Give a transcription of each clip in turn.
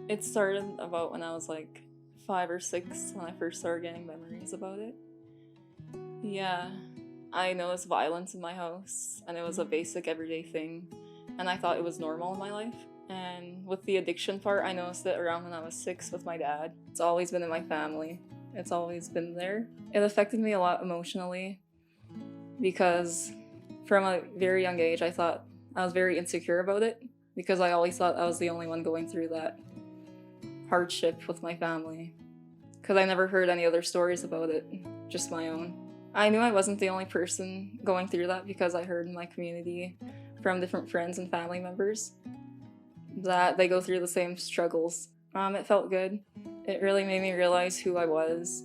It started about when I was like 5 or 6 when I first started getting memories about it. Yeah, I noticed violence in my house, and it was a basic everyday thing, and I thought it was normal in my life. And with the addiction part, I noticed it around when I was 6 with my dad. It's always been in my family, it's always been there. It affected me a lot emotionally because from a very young age, I thought I was very insecure about it because I always thought I was the only one going through that hardship with my family because I never heard any other stories about it, just my own. I knew I wasn't the only person going through that because I heard in my community from different friends and family members that they go through the same struggles. It felt good. It really made me realize who I was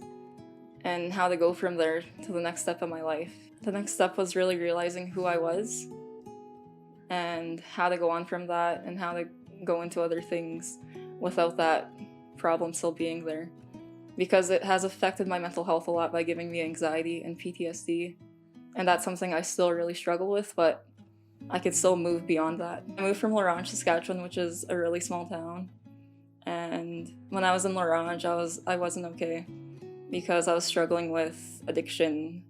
and how to go from there to the next step of my life. The next step was really realizing who I was and how to go on from that and how to go into other things without that problem still being there. Because it has affected my mental health a lot by giving me anxiety and PTSD. And that's something I still really struggle with, but I could still move beyond that. I moved from Laurent, Saskatchewan, which is a really small town. And when I was in Laurent, I wasn't okay because I was struggling with addiction,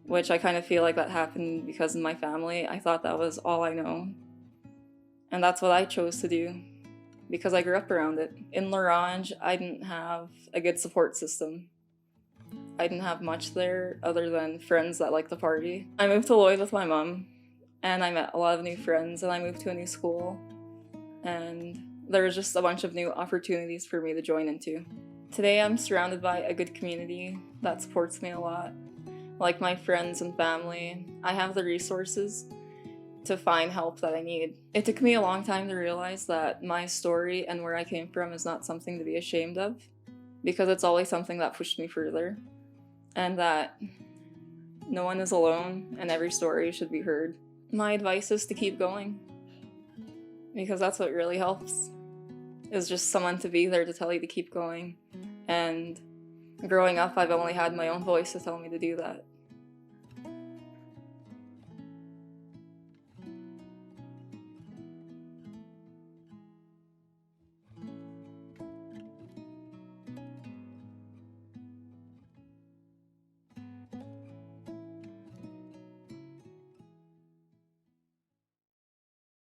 which I kind of feel like that happened because in my family, I thought that was all I know. And that's what I chose to do because I grew up around it. In Laurent, I didn't have a good support system. I didn't have much there other than friends that like to party. I moved to Lloyd with my mom, and I met a lot of new friends, and I moved to a new school, and there was just a bunch of new opportunities for me to join into. Today I'm surrounded by a good community that supports me a lot. Like my friends and family, I have the resources to find help that I need. It took me a long time to realize that my story and where I came from is not something to be ashamed of, because it's always something that pushed me further, and that no one is alone and every story should be heard. My advice is to keep going, because that's what really helps, is just someone to be there to tell you to keep going. And growing up, I've only had my own voice to tell me to do that.